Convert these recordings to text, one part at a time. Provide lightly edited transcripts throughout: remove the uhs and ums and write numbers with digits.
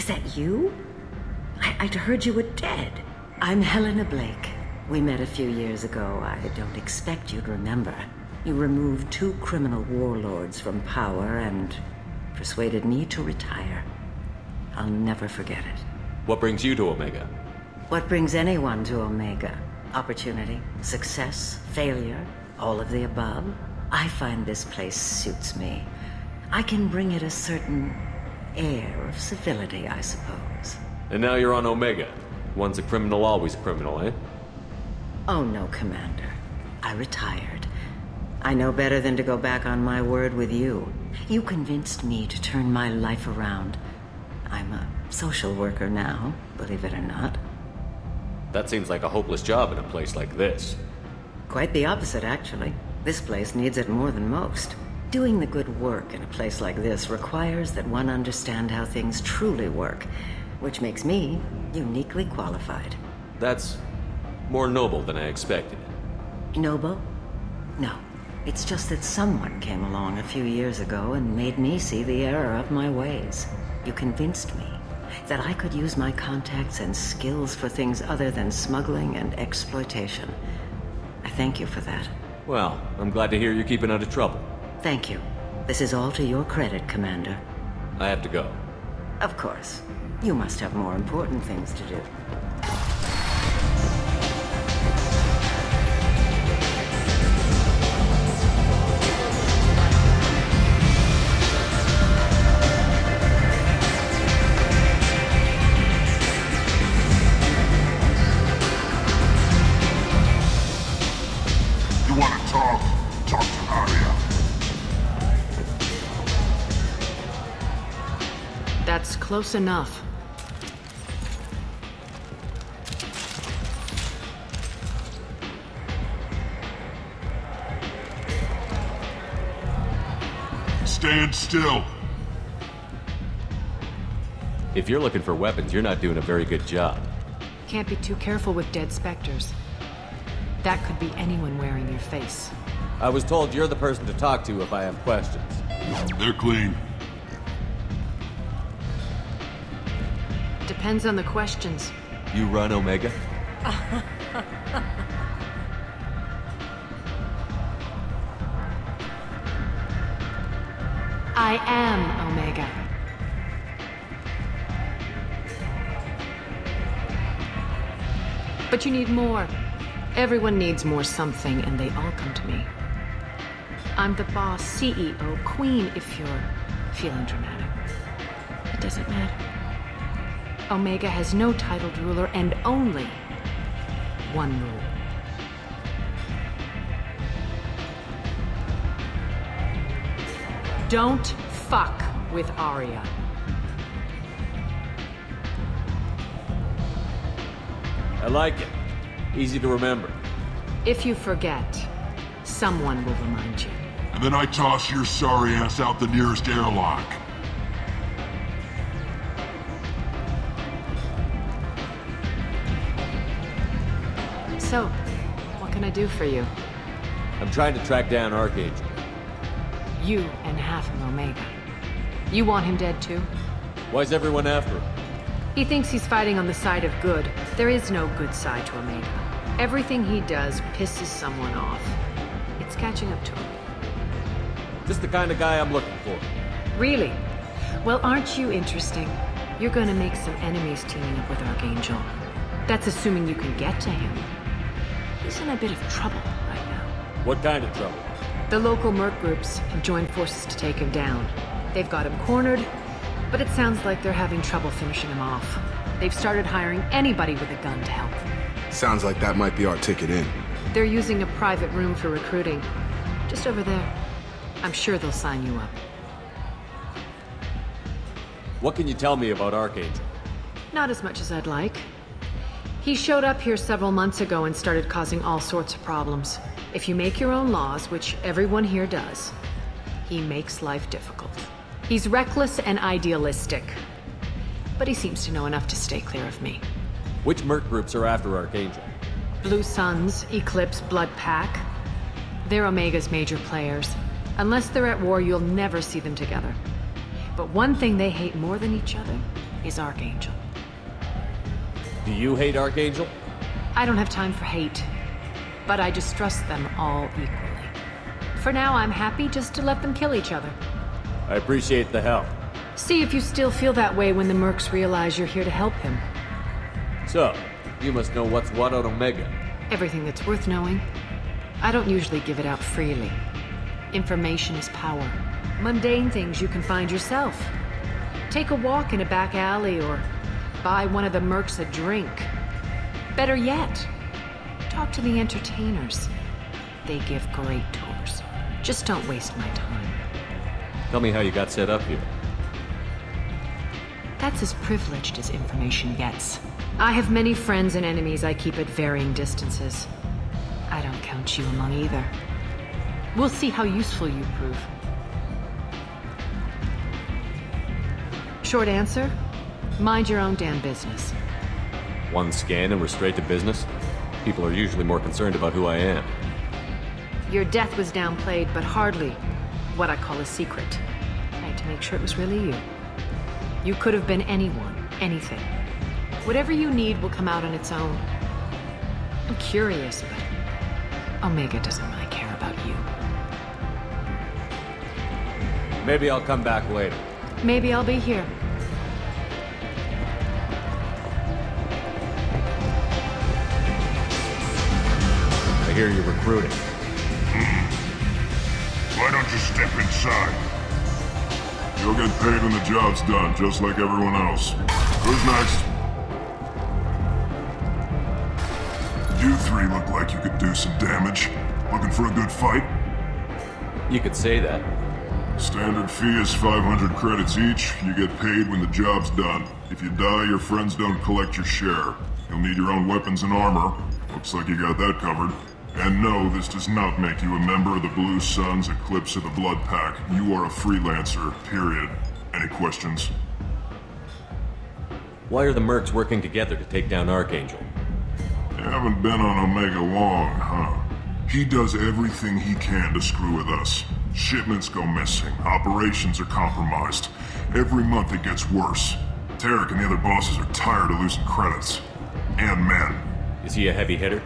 Is that you? I'd heard you were dead. I'm Helena Blake. We met a few years ago. I don't expect you'd remember. You removed 2 criminal warlords from power and persuaded me to retire. I'll never forget it. What brings you to Omega? What brings anyone to Omega? Opportunity, success, failure, all of the above. I find this place suits me. I can bring it a certain air of civility, I suppose. And now you're on Omega. Once a criminal, always a criminal, eh? Oh no, Commander. I retired. I know better than to go back on my word with you. You convinced me to turn my life around. I'm a social worker now, believe it or not. That seems like a hopeless job in a place like this. Quite the opposite, actually. This place needs it more than most. Doing the good work in a place like this requires that one understand how things truly work, which makes me uniquely qualified. That's more noble than I expected. Noble? No. It's just that someone came along a few years ago and made me see the error of my ways. You convinced me that I could use my contacts and skills for things other than smuggling and exploitation. I thank you for that. Well, I'm glad to hear you're keeping out of trouble. Thank you. This is all to your credit, Commander. I have to go. Of course. You must have more important things to do. You want to talk? Talk to Aria. That's close enough. Stand still. If you're looking for weapons, you're not doing a very good job. Can't be too careful with dead specters. That could be anyone wearing your face. I was told you're the person to talk to if I have questions. They're clean. Depends on the questions. You run Omega? I am Omega. But you need more. Everyone needs more something, and they all come to me. I'm the boss, CEO, queen, if you're feeling dramatic. It doesn't matter. Omega has no titled ruler and only one rule. Don't fuck with Aria. I like it. Easy to remember. If you forget, someone will remind you. And then I toss your sorry ass out the nearest airlock. So, what can I do for you? I'm trying to track down Archangel. You and half of Omega. You want him dead too? Why's everyone after him? He thinks he's fighting on the side of good. There is no good side to Omega. Everything he does pisses someone off. It's catching up to him. Just the kind of guy I'm looking for. Really? Well, aren't you interesting? You're gonna make some enemies teaming up with Archangel. That's assuming you can get to him. He's in a bit of trouble right now. What kind of trouble? The local merc groups have joined forces to take him down. They've got him cornered, but it sounds like they're having trouble finishing him off. They've started hiring anybody with a gun to help them. Sounds like that might be our ticket in. They're using a private room for recruiting. Just over there. I'm sure they'll sign you up. What can you tell me about Archangel? Not as much as I'd like. He showed up here several months ago and started causing all sorts of problems. If you make your own laws, which everyone here does, he makes life difficult. He's reckless and idealistic. But he seems to know enough to stay clear of me. Which merc groups are after Archangel? Blue Suns, Eclipse, Blood Pack. They're Omega's major players. Unless they're at war, you'll never see them together. But one thing they hate more than each other is Archangel. Do you hate Archangel? I don't have time for hate, but I distrust them all equally. For now, I'm happy just to let them kill each other. I appreciate the help. See if you still feel that way when the mercs realize you're here to help him. So, you must know what's what on Omega. Everything that's worth knowing. I don't usually give it out freely. Information is power. Mundane things you can find yourself. Take a walk in a back alley or buy one of the mercs a drink. Better yet, talk to the entertainers. They give great tours. Just don't waste my time. Tell me how you got set up here. That's as privileged as information gets. I have many friends and enemies I keep at varying distances. I don't count you among either. We'll see how useful you prove. Short answer? Mind your own damn business. One scan and we're straight to business? People are usually more concerned about who I am. Your death was downplayed, but hardly what I call a secret. I had to make sure it was really you. You could have been anyone, anything. Whatever you need will come out on its own. I'm curious, but Omega doesn't really care about you. Maybe I'll come back later. Maybe I'll be here. I hear you're recruiting. Why don't you step inside? You'll get paid when the job's done, just like everyone else. Who's next? You three look like you could do some damage. Looking for a good fight? You could say that. Standard fee is 500 credits each. You get paid when the job's done. If you die, your friends don't collect your share. You'll need your own weapons and armor. Looks like you got that covered. And no, this does not make you a member of the Blue Suns, Eclipse, or the Blood Pack. You are a freelancer, period. Any questions? Why are the mercs working together to take down Archangel? You haven't been on Omega long, huh? He does everything he can to screw with us. Shipments go missing, operations are compromised. Every month it gets worse. Tarek and the other bosses are tired of losing credits. And men. Is he a heavy hitter?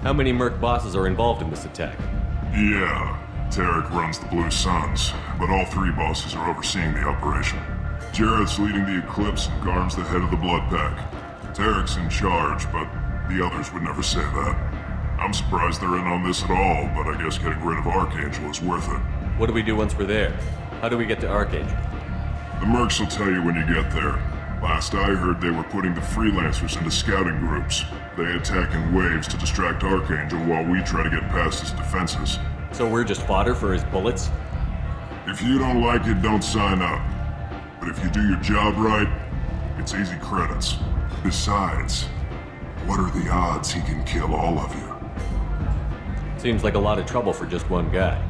How many merc bosses are involved in this attack? Yeah, Tarek runs the Blue Suns, but all three bosses are overseeing the operation. Jarrett's leading the Eclipse and Garm's the head of the Blood Pack. Tarek's in charge, but the others would never say that. I'm surprised they're in on this at all, but I guess getting rid of Archangel is worth it. What do we do once we're there? How do we get to Archangel? The mercs will tell you when you get there. Last I heard, they were putting the freelancers into scouting groups. They attack in waves to distract Archangel while we try to get past his defenses. So we're just fodder for his bullets? If you don't like it, don't sign up. But if you do your job right, it's easy credits. Besides, what are the odds he can kill all of you? Seems like a lot of trouble for just one guy.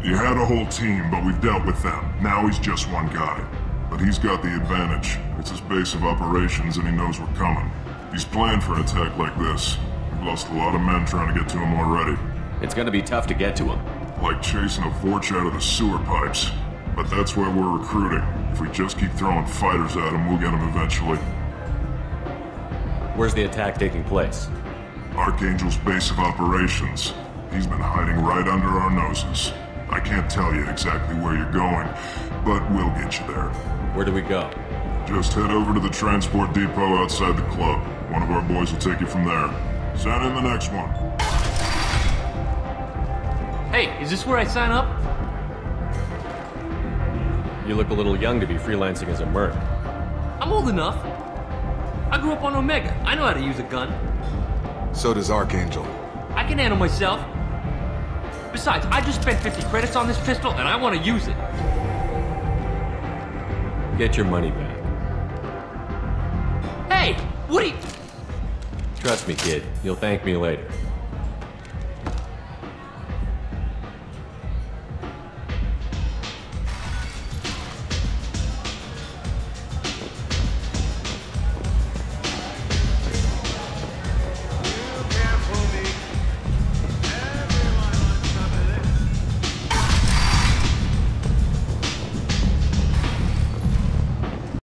You had a whole team, but we've dealt with them. Now he's just one guy. But he's got the advantage. It's his base of operations and he knows we're coming. He's planned for an attack like this. We've lost a lot of men trying to get to him already. It's gonna be tough to get to him. Like chasing a Vorch out of the sewer pipes. But that's why we're recruiting. If we just keep throwing fighters at him, we'll get him eventually. Where's the attack taking place? Archangel's base of operations. He's been hiding right under our noses. I can't tell you exactly where you're going, but we'll get you there. Where do we go? Just head over to the transport depot outside the club. One of our boys will take you from there. Send in the next one. Hey, is this where I sign up? You look a little young to be freelancing as a merc. I'm old enough. I grew up on Omega. I know how to use a gun. So does Archangel. I can handle myself. Besides, I just spent 50 credits on this pistol and I want to use it. Get your money back. Hey, what are you... Trust me, kid. You'll thank me later.